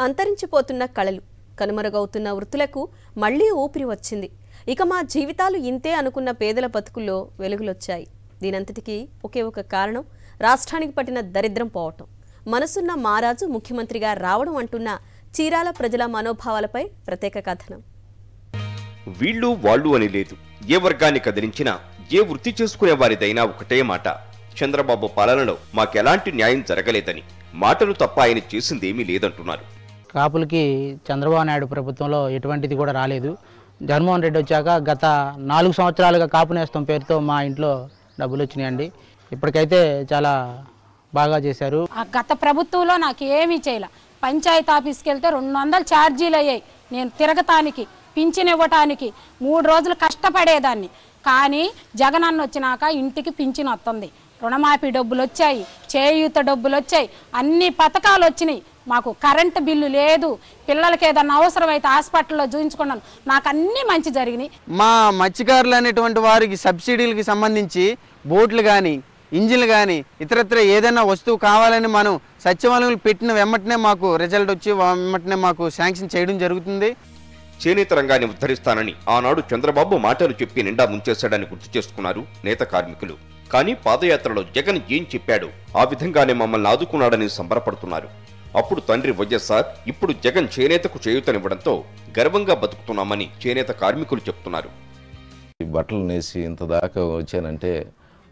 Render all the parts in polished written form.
అంతరించిపోతున్న కళలు, కనుమరుగవుతున్న వృత్తులకు మళ్లీ ఊపిరి వచ్చింది. ఇక మా జీవితాలు ఇంతే అనుకున్న పేదల బతుకుల్లో వెలుగులొచ్చాయి. దీనంతటికీ ఒకే ఒక కారణం రాష్ట్రానికి పట్టిన దరిద్రం పోవటం. మనసున్న మారాజు ముఖ్యమంత్రిగా రావడం అంటున్న చీరాల ప్రజల మనోభావాలపై ప్రత్యేక కథనం. వీళ్ళు వాళ్ళు అని లేదు, ఏ వర్గాన్ని కదిలించినా ఏ వృత్తి చేసుకునే వారిదైనా ఒకటే మాట, చంద్రబాబు పాలనలో మాకెలాంటి న్యాయం జరగలేదని, మాటలు తప్ప ఆయన చేసిందేమీ లేదంటున్నారు. కాపులకి చంద్రబాబు నాయుడు ప్రభుత్వంలో ఎటువంటిది కూడా రాలేదు. జగన్మోహన్ రెడ్డి వచ్చాక గత 4 సంవత్సరాలుగా కాపు నేస్తం పేరుతో మా ఇంట్లో డబ్బులు వచ్చినాయండి. ఇప్పటికైతే చాలా బాగా చేశారు. గత ప్రభుత్వంలో నాకు ఏమీ చేయలే. పంచాయతీ ఆఫీస్కి వెళ్తే 200 ఛార్జీలు అయ్యాయి. నేను తిరగటానికి, పింఛన్ ఇవ్వటానికి 3 రోజులు కష్టపడేదాన్ని. కానీ జగన్ అన్న వచ్చినాక ఇంటికి పింఛన్ వస్తుంది, రుణమాఫీ డబ్బులు వచ్చాయి, చేయూత డబ్బులు వచ్చాయి, అన్ని పథకాలు వచ్చినాయి. మాకు కరెంటు బిల్లు లేదు, పిల్లలకి ఏదన్నా అవసరమైతే హాస్పిటల్లో చూపించుకున్నాను. నాకు అన్నీ మంచి జరిగినాయి. మా మత్స్యకారులు అనేటువంటి వారికి సబ్సిడీలకి సంబంధించి బోట్లు కానీ, ఇంజిన్లు కానీ, ఇతరత్ర ఏదైనా వస్తువు కావాలని మనం సచివాలయంలో పెట్టిన వెమ్మటనే మాకు రిజల్ట్ వచ్చి వెమ్మటనే మాకు శాంక్షన్ చేయడం జరుగుతుంది. చేనేత రంగాన్ని ఉద్ధరిస్తానని ఆనాడు చంద్రబాబు మాటలు చెప్పి నిండా ముంచేశాడని గుర్తు చేసుకున్నారు నేత కార్మికులు. కానీ పాదయాత్రలో జగన్ ఏం చెప్పాడో ఆ విధంగానే మమ్మల్ని ఆదుకున్నాడని సంబరపడుతున్నారు. అప్పుడు తండ్రి వైఎస్ఆర్, ఇప్పుడు జగన్ చేనేతకు చేయూతనివ్వడంతో గర్వంగా బతుకుతున్నామని చేనేత కార్మికులు చెప్తున్నారు. బట్టలు నేసి ఇంత దాకా వచ్చానంటే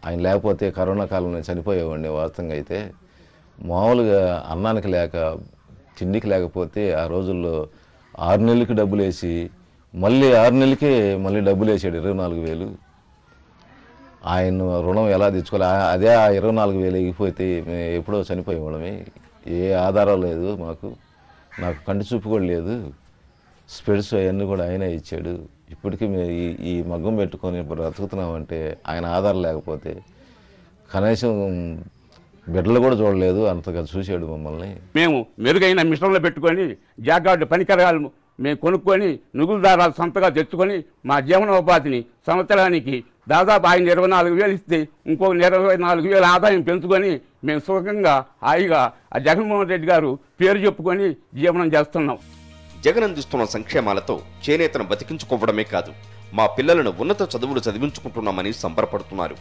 ఆయన లేకపోతే కరోనా కాలంలో చనిపోయేవాడిని. వాస్తవంగా అయితే మామూలుగా అన్నానికి లేక, తిండికి లేకపోతే ఆ రోజుల్లో 6 నెలలకి డబ్బులు వేసి మళ్ళీ 6 నెలలకే మళ్ళీ డబ్బులు వేసాడు 24,000. ఆయన రుణం ఎలా తెచ్చుకోవాలి, అదే ఆ 24,000 ఎగిపోతే మేము ఎప్పుడో చనిపోయేవాళ్ళమే. ఏ ఆధారం లేదు మాకు, నాకు కంటి చూపు కూడా లేదు, స్పెడ్స్ అవన్నీ కూడా ఆయనే ఇచ్చాడు. ఇప్పటికీ మేము ఈ మగ్గం పెట్టుకొని బ్రతుకుతున్నామంటే ఆయన ఆధారం లేకపోతే కనీసం బిడ్డలు కూడా చూడలేదు, అంతగా చూశాడు మమ్మల్ని. మేము మెరుగైన మిషన్లు పెట్టుకొని జాగార్డు పరికరాలు మేము కొనుక్కొని నుగులు దారాలు సొంతగా తెచ్చుకొని మా జీవనోపాధిని సంవత్సరానికి దాదాపు ఆయన 24,000 ఇస్తే ఇంకో 24,000 ఆదాయం పెంచుకొని మేము సుఖంగా హాయిగా ఆ జగన్మోహన్ రెడ్డి గారు పేరు చెప్పుకొని జీవనం చేస్తున్నాం. జగన్ అందిస్తున్న సంక్షేమాలతో చేనేతను బతికించుకోవడమే కాదు, మా పిల్లలను ఉన్నత చదువులు చదివించుకుంటున్నామని సంబరపడుతున్నారు.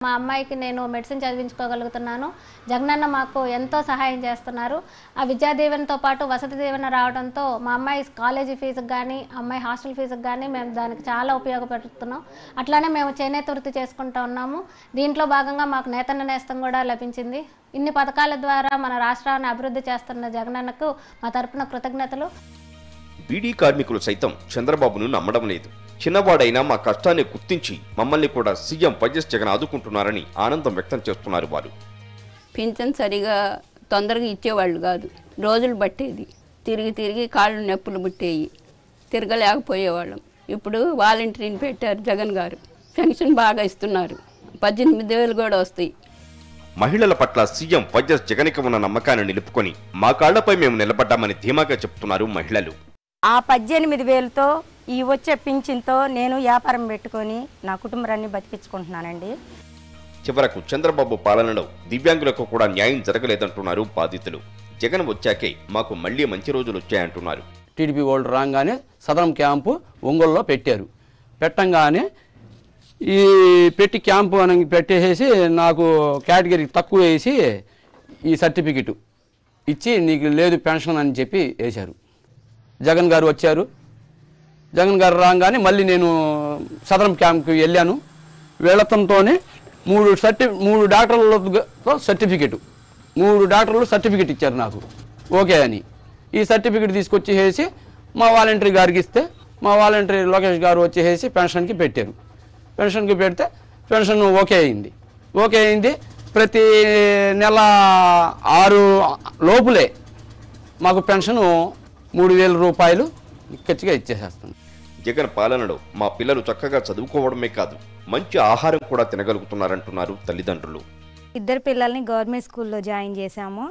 మా అమ్మాయికి నేను మెడిసిన్ చదివించుకోగలుగుతున్నాను. జగనన్న మాకు ఎంతో సహాయం చేస్తున్నారు. ఆ విద్యా దీవెనతో పాటు వసతి దీవెన రావడంతో మా అమ్మాయి కాలేజీ ఫీజుకి కానీ, అమ్మాయి హాస్టల్ ఫీజుకి కానీ మేము దానికి చాలా ఉపయోగపడుతున్నాం. అట్లానే మేము చేనేత వృత్తి చేసుకుంటూ ఉన్నాము. దీంట్లో భాగంగా మాకు నేతన్న నేస్తం కూడా లభించింది. ఇన్ని పథకాల ద్వారా మన రాష్ట్రాన్ని అభివృద్ధి చేస్తున్న జగనన్నకు మా తరపున కృతజ్ఞతలు. బీడీ కార్మికులు సైతం చంద్రబాబును నమ్మడం లేదు. చిన్నవాడైనా మా కష్టాన్ని గుర్తించి మమ్మల్ని కూడా సీఎం వైఎస్ జగన్ ఆదుకుంటున్నారని ఆనందం వ్యక్తం చేస్తున్నారు వారు. పింఛన్ సరిగా తొందరగా ఇచ్చేవాళ్ళు కాదు, రోజులు పట్టేది. తిరిగి తిరిగి కాళ్ళు నొప్పులు పుట్టేవి, తిరగలేకపోయేవాళ్ళం. ఇప్పుడు వాలంటీర్ని పెట్టారు జగన్ గారు, పెన్షన్ బాగా ఇస్తున్నారు, 18,000 కూడా వస్తాయి. మహిళల పట్ల సీఎం వైఎస్ జగన్కి ఉన్న నమ్మకాన్ని నిలుపుకొని మా కాళ్లపై మేము నిలబడ్డామని ధీమాగా చెప్తున్నారు మహిళలు. ఆ 18,000తో ఈ వచ్చే పింఛన్తో నేను వ్యాపారం పెట్టుకొని నా కుటుంబాన్ని బతికించుకుంటున్నానండి. చివరకు చంద్రబాబు పాలనలో దివ్యాంగులకు కూడా న్యాయం జరగలేదంటున్నారు బాధితులు. జగన్ వచ్చాకే మాకు మళ్లీ మంచి రోజులు వచ్చాయంటున్నారు. టీడీపీ వాళ్ళు రాగానే సదరం క్యాంపు ఒంగోలులో పెట్టారు. పెట్టంగానే ఈ పెట్టి క్యాంపు అని పెట్టేసేసి నాకు కేటగిరీ తక్కువ వేసి ఈ సర్టిఫికెట్ ఇచ్చి నీకు లేదు పెన్షన్ అని చెప్పి వేశారు. జగన్ గారు వచ్చారు. జగన్ గారు రాగానే మళ్ళీ నేను సదరం క్యాంప్కి వెళ్ళాను. వెళతంతోనే 3 డాక్టర్లతో సర్టిఫికెట్, 3 డాక్టర్లు సర్టిఫికెట్ ఇచ్చారు నాకు ఓకే అని. ఈ సర్టిఫికెట్ తీసుకొచ్చేసి మా వాలంటరీ గారికి ఇస్తే మా వాలంటరీ లోకేష్ గారు వచ్చేసి పెన్షన్కి పెట్టారు. పెన్షన్కి పెడితే పెన్షన్ ఓకే అయింది. ప్రతి నెల 6 లోపులే మాకు పెన్షను 3,000 రూపాయలు ఖచ్చితంగా ఇచ్చేసేస్తాను. జగన్ పాలనలో మా పిల్లలు చక్కగా చదువుకోవడమే కాదు, మంచి ఆహారం కూడా తినగలుగుతున్నారంటున్నారు తల్లిదండ్రులు. 2 పిల్లల్ని గవర్నమెంట్ స్కూల్లో జాయిన్ చేశాము.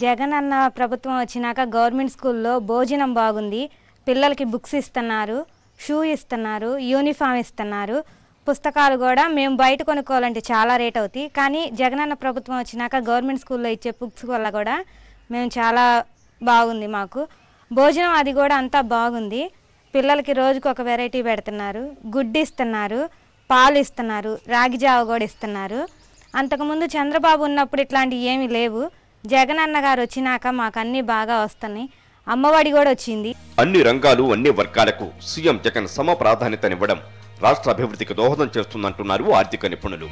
జగన్ అన్న ప్రభుత్వం వచ్చినాక గవర్నమెంట్ స్కూల్లో భోజనం బాగుంది, పిల్లలకి బుక్స్ ఇస్తున్నారు, షూ ఇస్తున్నారు, యూనిఫామ్ ఇస్తున్నారు, పుస్తకాలు కూడా మేము బయట కొనుక్కోవాలంటే చాలా రేట్ అవుతాయి. కానీ జగనన్న ప్రభుత్వం వచ్చినాక గవర్నమెంట్ స్కూల్లో ఇచ్చే బుక్స్ వల్ల కూడా మేము చాలా బాగుంది మాకు. భోజనం అది కూడా అంతా బాగుంది. పిల్లలకి రోజుకు ఒక వెరైటీ పెడుతున్నారు, గుడ్డు ఇస్తున్నారు, పాలు ఇస్తున్నారు, రాగి జావ కూడా ఇస్తున్నారు. అంతకుముందు చంద్రబాబు ఉన్నప్పుడు ఇట్లాంటివి ఏమీ లేవు. జగన్ అన్న గారు వచ్చినాక మాకు అన్నీ బాగా వస్తున్నాయి. అమ్మఒడి కూడా వచ్చింది. అన్ని రంగాలు అన్ని వర్గాలకు సీఎం జగన్ సమ ప్రాధాన్యతనివ్వడం రాష్ట్ర అభివృద్ధికి దోహదం చేస్తుందంటున్నారు ఆర్థిక నిపుణులు.